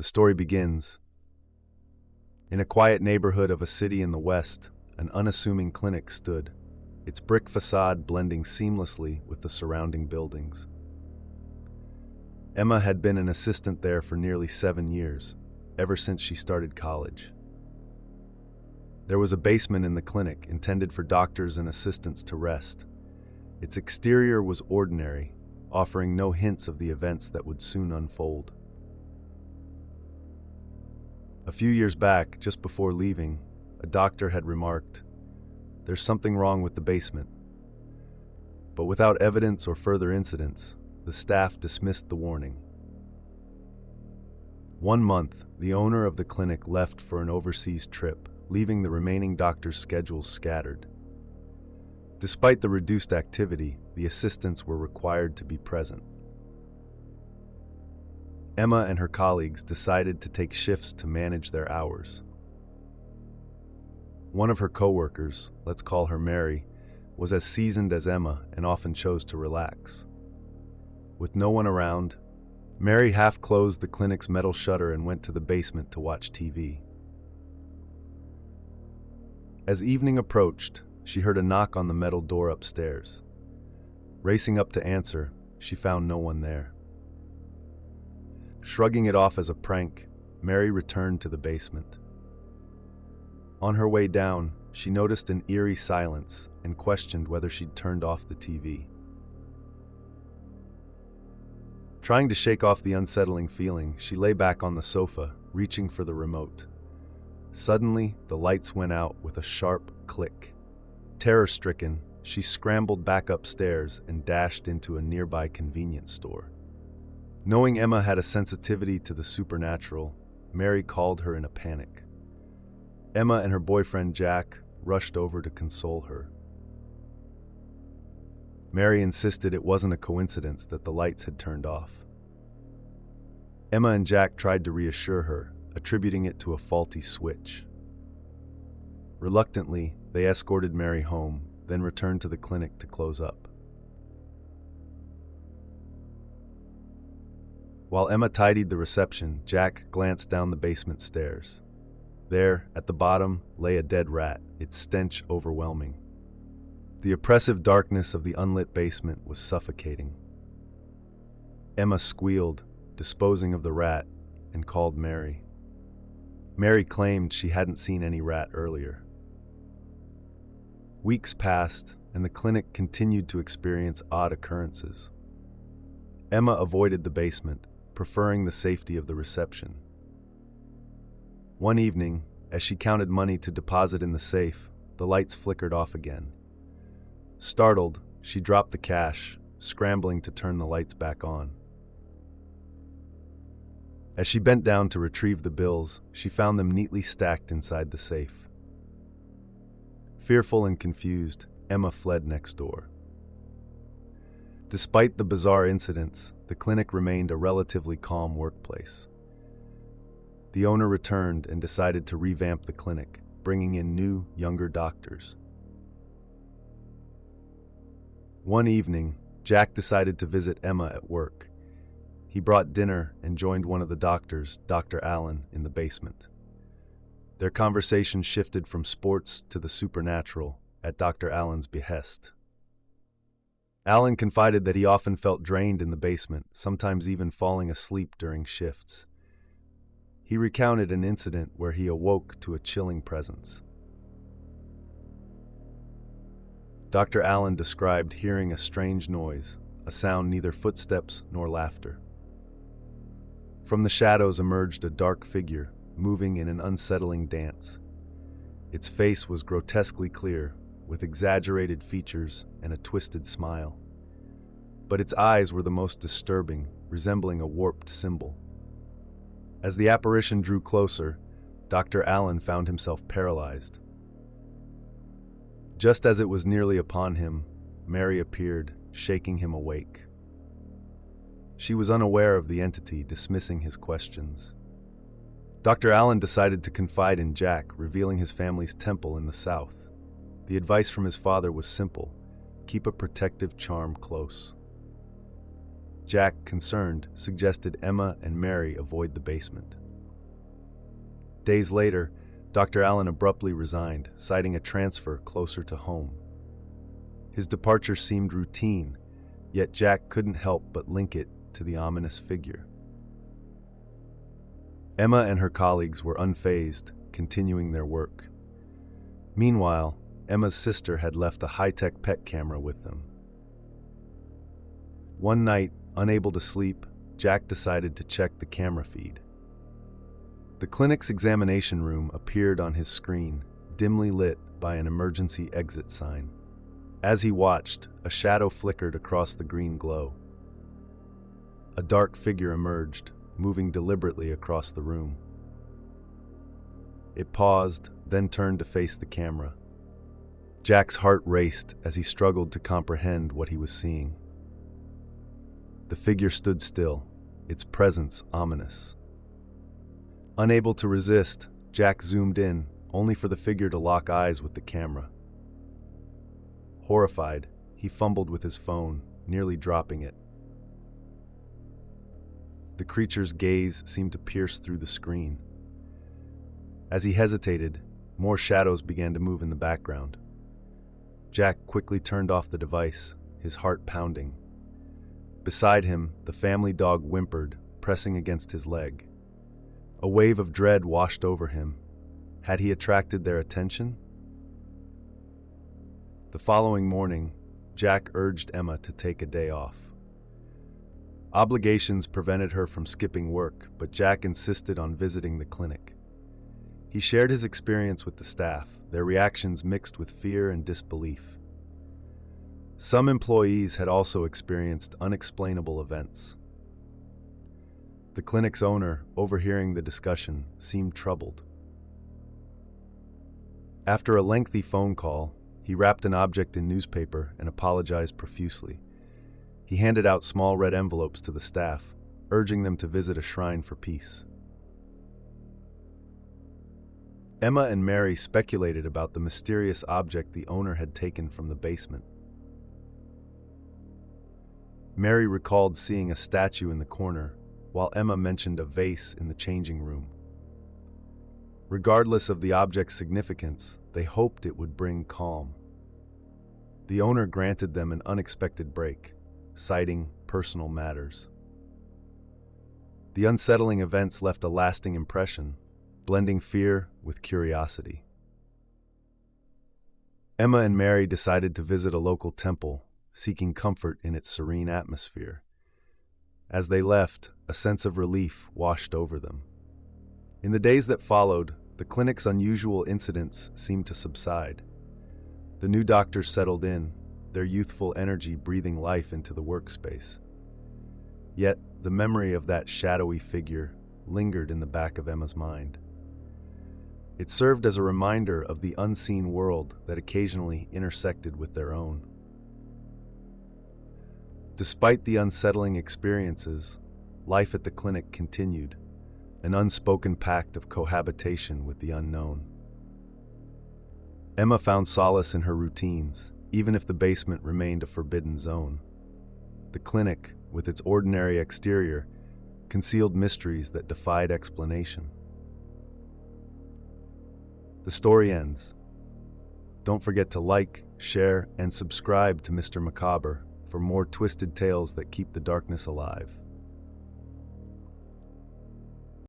The story begins. In a quiet neighborhood of a city in the West, an unassuming clinic stood, its brick facade blending seamlessly with the surrounding buildings. Emma had been an assistant there for nearly 7 years, ever since she started college. There was a basement in the clinic intended for doctors and assistants to rest. Its exterior was ordinary, offering no hints of the events that would soon unfold. A few years back, just before leaving, a doctor had remarked, "There's something wrong with the basement." But without evidence or further incidents, the staff dismissed the warning. 1 month, the owner of the clinic left for an overseas trip, leaving the remaining doctors' schedules scattered. Despite the reduced activity, the assistants were required to be present. Emma and her colleagues decided to take shifts to manage their hours. One of her coworkers, let's call her Mary, was as seasoned as Emma and often chose to relax. With no one around, Mary half closed the clinic's metal shutter and went to the basement to watch TV. As evening approached, she heard a knock on the metal door upstairs. Racing up to answer, she found no one there. Shrugging it off as a prank, Mary returned to the basement. On her way down, she noticed an eerie silence and questioned whether she'd turned off the TV. Trying to shake off the unsettling feeling, she lay back on the sofa, reaching for the remote. Suddenly, the lights went out with a sharp click. Terror-stricken, she scrambled back upstairs and dashed into a nearby convenience store. Knowing Emma had a sensitivity to the supernatural, Mary called her in a panic. Emma and her boyfriend Jack rushed over to console her. Mary insisted it wasn't a coincidence that the lights had turned off. Emma and Jack tried to reassure her, attributing it to a faulty switch. Reluctantly, they escorted Mary home, then returned to the clinic to close up. While Emma tidied the reception, Jack glanced down the basement stairs. There, at the bottom, lay a dead rat, its stench overwhelming. The oppressive darkness of the unlit basement was suffocating. Emma squealed, disposing of the rat, and called Mary. Mary claimed she hadn't seen any rat earlier. Weeks passed, and the clinic continued to experience odd occurrences. Emma avoided the basement, preferring the safety of the reception. One evening, as she counted money to deposit in the safe, the lights flickered off again. Startled, she dropped the cash, scrambling to turn the lights back on. As she bent down to retrieve the bills, she found them neatly stacked inside the safe. Fearful and confused, Emma fled next door. Despite the bizarre incidents, the clinic remained a relatively calm workplace. The owner returned and decided to revamp the clinic, bringing in new, younger doctors. One evening, Jack decided to visit Emma at work. He brought dinner and joined one of the doctors, Dr. Allen, in the basement. Their conversation shifted from sports to the supernatural at Dr. Allen's behest. Allen confided that he often felt drained in the basement, sometimes even falling asleep during shifts. He recounted an incident where he awoke to a chilling presence. Dr. Allen described hearing a strange noise, a sound neither footsteps nor laughter. From the shadows emerged a dark figure, moving in an unsettling dance. Its face was grotesquely clear, with exaggerated features and a twisted smile. But its eyes were the most disturbing, resembling a warped symbol. As the apparition drew closer, Dr. Allen found himself paralyzed. Just as it was nearly upon him, Mary appeared, shaking him awake. She was unaware of the entity, dismissing his questions. Dr. Allen decided to confide in Jack, revealing his family's temple in the south. The advice from his father was simple: keep a protective charm close. Jack, concerned, suggested Emma and Mary avoid the basement. Days later, Dr. Allen abruptly resigned, citing a transfer closer to home. His departure seemed routine, yet Jack couldn't help but link it to the ominous figure. Emma and her colleagues were unfazed, continuing their work. Meanwhile, Emma's sister had left a high-tech pet camera with them. One night, unable to sleep, Jack decided to check the camera feed. The clinic's examination room appeared on his screen, dimly lit by an emergency exit sign. As he watched, a shadow flickered across the green glow. A dark figure emerged, moving deliberately across the room. It paused, then turned to face the camera. Jack's heart raced as he struggled to comprehend what he was seeing. The figure stood still, its presence ominous. Unable to resist, Jack zoomed in, only for the figure to lock eyes with the camera. Horrified, he fumbled with his phone, nearly dropping it. The creature's gaze seemed to pierce through the screen. As he hesitated, more shadows began to move in the background. Jack quickly turned off the device, his heart pounding. Beside him, the family dog whimpered, pressing against his leg. A wave of dread washed over him. Had he attracted their attention? The following morning, Jack urged Emma to take a day off. Obligations prevented her from skipping work, but Jack insisted on visiting the clinic. He shared his experience with the staff, their reactions mixed with fear and disbelief. Some employees had also experienced unexplainable events. The clinic's owner, overhearing the discussion, seemed troubled. After a lengthy phone call, he wrapped an object in newspaper and apologized profusely. He handed out small red envelopes to the staff, urging them to visit a shrine for peace. Emma and Mary speculated about the mysterious object the owner had taken from the basement. Mary recalled seeing a statue in the corner, while Emma mentioned a vase in the changing room. Regardless of the object's significance, they hoped it would bring calm. The owner granted them an unexpected break, citing personal matters. The unsettling events left a lasting impression, blending fear with curiosity. Emma and Mary decided to visit a local temple, seeking comfort in its serene atmosphere. As they left, a sense of relief washed over them. In the days that followed, the clinic's unusual incidents seemed to subside. The new doctors settled in, their youthful energy breathing life into the workspace. Yet, the memory of that shadowy figure lingered in the back of Emma's mind. It served as a reminder of the unseen world that occasionally intersected with their own. Despite the unsettling experiences, life at the clinic continued, an unspoken pact of cohabitation with the unknown. Emma found solace in her routines, even if the basement remained a forbidden zone. The clinic, with its ordinary exterior, concealed mysteries that defied explanation. The story ends. Don't forget to like, share, and subscribe to Mr. Macabre for more twisted tales that keep the darkness alive.